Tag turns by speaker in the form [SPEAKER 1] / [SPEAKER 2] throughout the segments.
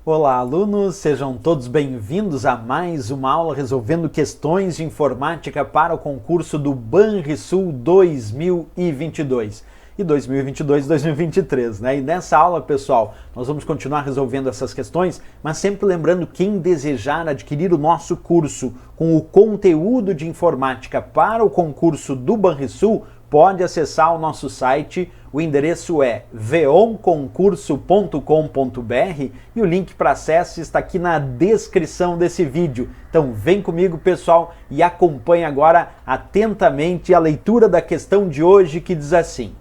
[SPEAKER 1] Olá, alunos! Sejam todos bem-vindos a mais uma aula resolvendo questões de informática para o concurso do Banrisul 2022 e 2022-2023, né? E nessa aula, pessoal, nós vamos continuar resolvendo essas questões, mas sempre lembrando, quem desejar adquirir o nosso curso com o conteúdo de informática para o concurso do Banrisul, pode acessar o nosso site. O endereço é veonconcurso.com.br e o link para acesso está aqui na descrição desse vídeo. Então vem comigo, pessoal, e acompanhe agora atentamente a leitura da questão de hoje, que diz assim: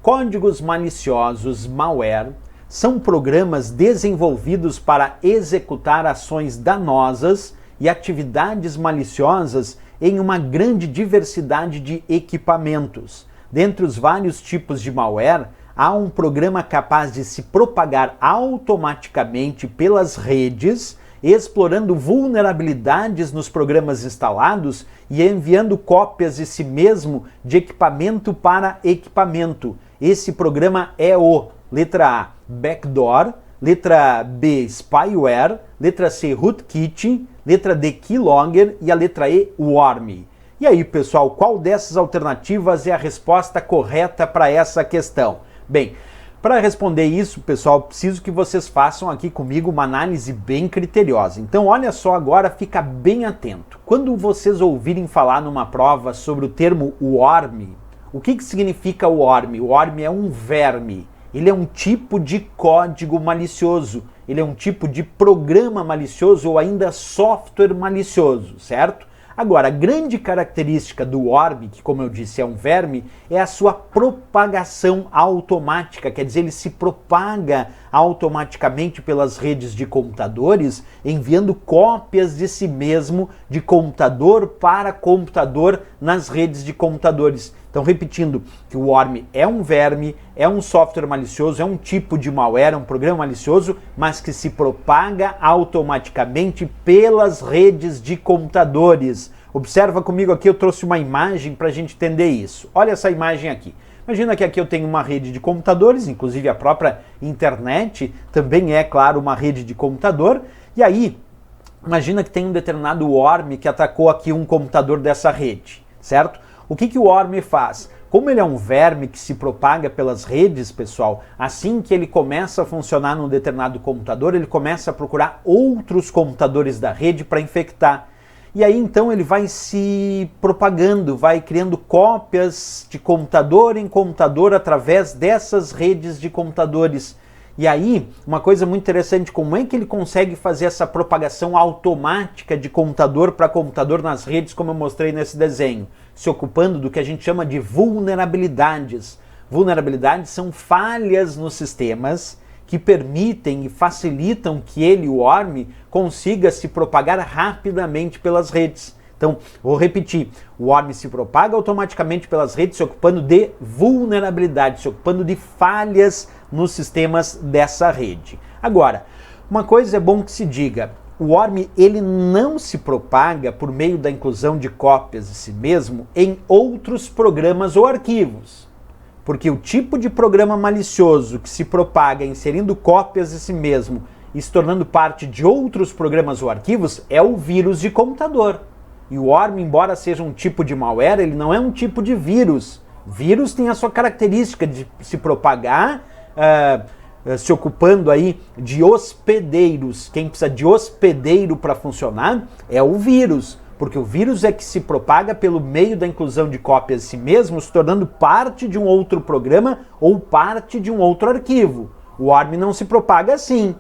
[SPEAKER 1] códigos maliciosos, malware, são programas desenvolvidos para executar ações danosas e atividades maliciosas em uma grande diversidade de equipamentos. Dentre os vários tipos de malware, há um programa capaz de se propagar automaticamente pelas redes, explorando vulnerabilidades nos programas instalados e enviando cópias de si mesmo de equipamento para equipamento. Esse programa é o letra A, backdoor, letra B, spyware, letra C, rootkit, letra D, keylogger e a letra E, worm. E aí, pessoal, qual dessas alternativas é a resposta correta para essa questão? Bem, para responder isso, pessoal, preciso que vocês façam aqui comigo uma análise bem criteriosa. Então, olha só agora, fica bem atento. Quando vocês ouvirem falar numa prova sobre o termo worm, o que significa o worm? O worm é um verme. Ele é um tipo de código malicioso. Ele é um tipo de programa malicioso ou ainda software malicioso, certo? Agora, a grande característica do worm, que como eu disse é um verme, é a sua propagação automática, quer dizer, ele se propaga automaticamente pelas redes de computadores, enviando cópias de si mesmo de computador para computador nas redes de computadores. Então, repetindo, que o worm é um verme, é um software malicioso, é um tipo de malware, é um programa malicioso, mas que se propaga automaticamente pelas redes de computadores. Observa comigo aqui, eu trouxe uma imagem para a gente entender isso. Olha essa imagem aqui. Imagina que aqui eu tenho uma rede de computadores, inclusive a própria internet também é, claro, uma rede de computador. E aí, imagina que tem um determinado worm que atacou aqui um computador dessa rede, certo? O que o worm faz? Como ele é um verme que se propaga pelas redes, pessoal, assim que ele começa a funcionar num determinado computador, ele começa a procurar outros computadores da rede para infectar. E aí então ele vai se propagando, vai criando cópias de computador em computador através dessas redes de computadores. E aí, uma coisa muito interessante, como é que ele consegue fazer essa propagação automática de computador para computador nas redes, como eu mostrei nesse desenho? Se ocupando do que a gente chama de vulnerabilidades. Vulnerabilidades são falhas nos sistemas que permitem e facilitam que ele, o worm, consiga se propagar rapidamente pelas redes. Então, vou repetir, o worm se propaga automaticamente pelas redes, se ocupando de vulnerabilidades, se ocupando de falhas nos sistemas dessa rede. Agora, uma coisa é bom que se diga, o worm ele não se propaga por meio da inclusão de cópias de si mesmo em outros programas ou arquivos. Porque o tipo de programa malicioso que se propaga inserindo cópias de si mesmo e se tornando parte de outros programas ou arquivos é o vírus de computador. E o worm, embora seja um tipo de malware, ele não é um tipo de vírus. Vírus tem a sua característica de se propagar se ocupando aí de hospedeiros. Quem precisa de hospedeiro para funcionar é o vírus, porque o vírus é que se propaga pelo meio da inclusão de cópias de si mesmo, se tornando parte de um outro programa ou parte de um outro arquivo. O worm não se propaga assim.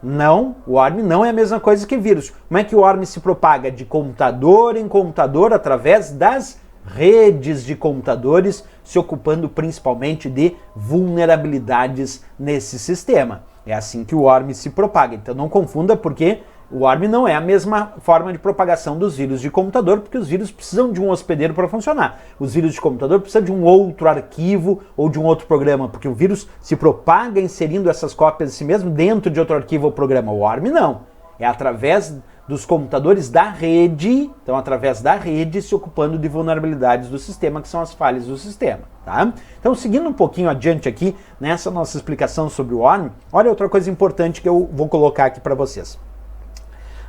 [SPEAKER 1] Não, o worm não é a mesma coisa que vírus. Como é que o worm se propaga? De computador em computador através das redes de computadores, se ocupando principalmente de vulnerabilidades nesse sistema. É assim que o worm se propaga. Então não confunda, porque o worm não é a mesma forma de propagação dos vírus de computador, porque os vírus precisam de um hospedeiro para funcionar. Os vírus de computador precisam de um outro arquivo ou de um outro programa, porque o vírus se propaga inserindo essas cópias de si mesmo dentro de outro arquivo ou programa. O worm não. É através dos computadores da rede, então através da rede, se ocupando de vulnerabilidades do sistema, que são as falhas do sistema. Tá? Então, seguindo um pouquinho adiante aqui, nessa nossa explicação sobre o worm, olha outra coisa importante que eu vou colocar aqui para vocês.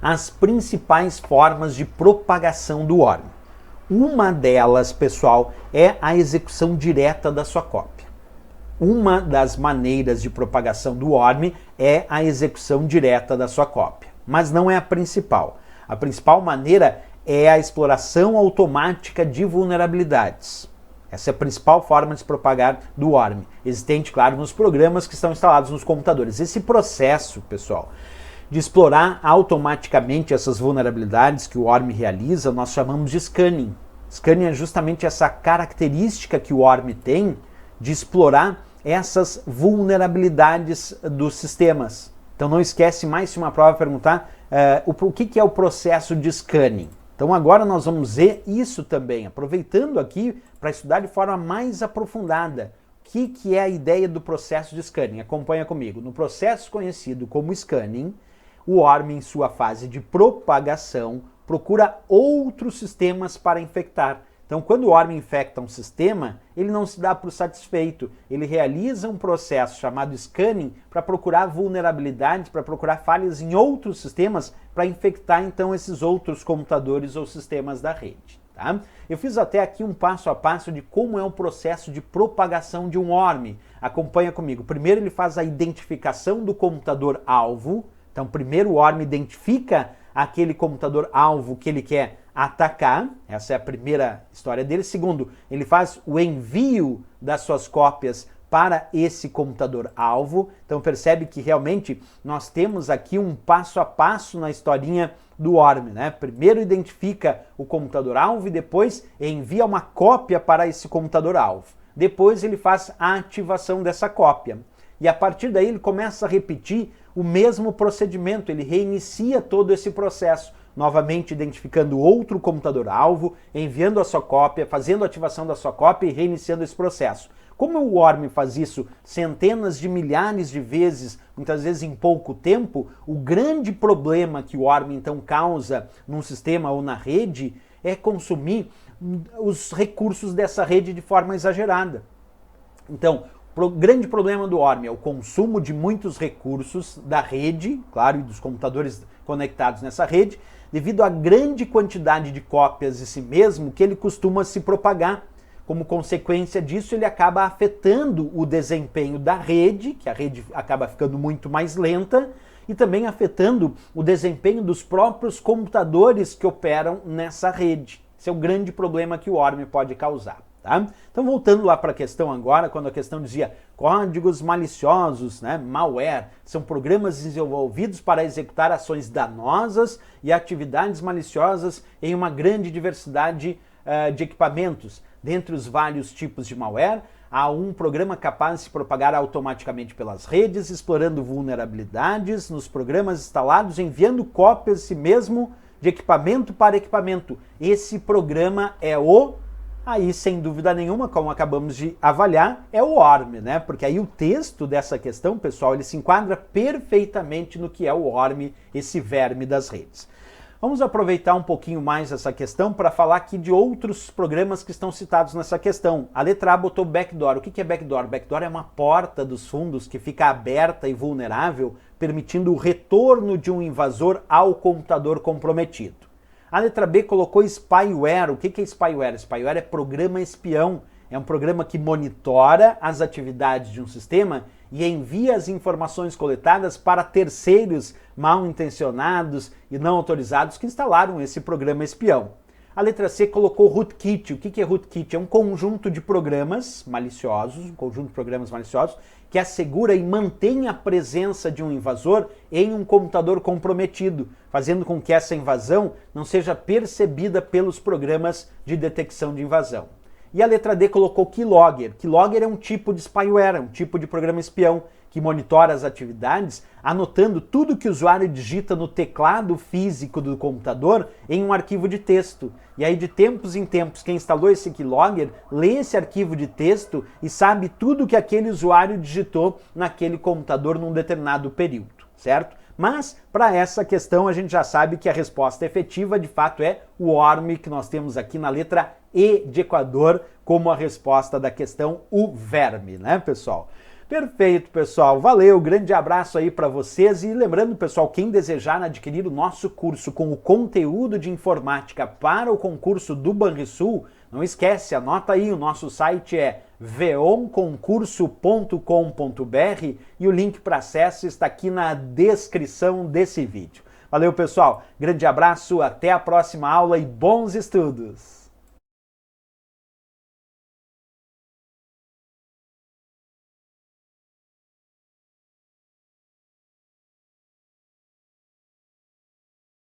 [SPEAKER 1] As principais formas de propagação do worm. Uma delas, pessoal, é a execução direta da sua cópia. Uma das maneiras de propagação do worm é a execução direta da sua cópia, mas não é a principal. A principal maneira é a exploração automática de vulnerabilidades. Essa é a principal forma de se propagar do worm, existente, claro, nos programas que estão instalados nos computadores. Esse processo, pessoal, de explorar automaticamente essas vulnerabilidades que o worm realiza, nós chamamos de scanning. Scanning é justamente essa característica que o worm tem de explorar essas vulnerabilidades dos sistemas. Então não esquece mais, se uma prova perguntar, o que é o processo de scanning. Então agora nós vamos ver isso também, aproveitando aqui para estudar de forma mais aprofundada. O que é a ideia do processo de scanning? Acompanha comigo. No processo conhecido como scanning, o worm, em sua fase de propagação, procura outros sistemas para infectar. Então, quando o worm infecta um sistema, ele não se dá por satisfeito. Ele realiza um processo chamado scanning para procurar vulnerabilidades, para procurar falhas em outros sistemas, para infectar, então, esses outros computadores ou sistemas da rede. Tá? Eu fiz até aqui um passo a passo de como é o processo de propagação de um worm. Acompanha comigo. Primeiro, ele faz a identificação do computador-alvo. Então, primeiro o worm identifica aquele computador-alvo que ele quer atacar, essa é a primeira história dele. Segundo, ele faz o envio das suas cópias para esse computador-alvo. Então percebe que realmente nós temos aqui um passo a passo na historinha do worm, né? Primeiro identifica o computador-alvo e depois envia uma cópia para esse computador-alvo. Depois ele faz a ativação dessa cópia. E a partir daí ele começa a repetir o mesmo procedimento, ele reinicia todo esse processo, novamente identificando outro computador-alvo, enviando a sua cópia, fazendo a ativação da sua cópia e reiniciando esse processo. Como o worm faz isso centenas de milhares de vezes, muitas vezes em pouco tempo, o grande problema que o worm então causa num sistema ou na rede é consumir os recursos dessa rede de forma exagerada. Então, o grande problema do worm é o consumo de muitos recursos da rede, claro, e dos computadores conectados nessa rede, devido à grande quantidade de cópias de si mesmo que ele costuma se propagar. Como consequência disso, ele acaba afetando o desempenho da rede, que a rede acaba ficando muito mais lenta, e também afetando o desempenho dos próprios computadores que operam nessa rede. Esse é o grande problema que o worm pode causar. Tá? Então, voltando lá para a questão agora, quando a questão dizia códigos maliciosos, né, malware, são programas desenvolvidos para executar ações danosas e atividades maliciosas em uma grande diversidade de equipamentos. Dentre os vários tipos de malware, há um programa capaz de se propagar automaticamente pelas redes, explorando vulnerabilidades nos programas instalados, enviando cópias de si mesmo de equipamento para equipamento. Esse programa é aí, sem dúvida nenhuma, como acabamos de avaliar, é o worm, né? Porque aí o texto dessa questão, pessoal, ele se enquadra perfeitamente no que é o worm, esse verme das redes. Vamos aproveitar um pouquinho mais essa questão para falar aqui de outros programas que estão citados nessa questão. A letra A botou backdoor. O que é backdoor? Backdoor é uma porta dos fundos que fica aberta e vulnerável, permitindo o retorno de um invasor ao computador comprometido. A letra B colocou spyware. O que é spyware? Spyware é programa espião. É um programa que monitora as atividades de um sistema e envia as informações coletadas para terceiros mal intencionados e não autorizados que instalaram esse programa espião. A letra C colocou rootkit. O que é rootkit? É um conjunto de programas maliciosos, que assegura e mantém a presença de um invasor em um computador comprometido, fazendo com que essa invasão não seja percebida pelos programas de detecção de invasão. E a letra D colocou keylogger. Keylogger é um tipo de spyware, é um tipo de programa espião que monitora as atividades, anotando tudo que o usuário digita no teclado físico do computador em um arquivo de texto. E aí, de tempos em tempos, quem instalou esse keylogger lê esse arquivo de texto e sabe tudo que aquele usuário digitou naquele computador num determinado período, certo? Mas, para essa questão, a gente já sabe que a resposta efetiva, de fato, é o worm, que nós temos aqui na letra E de Equador, como a resposta da questão, o verme, né, pessoal? Perfeito, pessoal. Valeu, grande abraço aí para vocês. E lembrando, pessoal, quem desejar adquirir o nosso curso com o conteúdo de informática para o concurso do Banrisul, não esquece, anota aí, o nosso site é veonconcurso.com.br e o link para acesso está aqui na descrição desse vídeo. Valeu, pessoal. Grande abraço, até a próxima aula e bons estudos!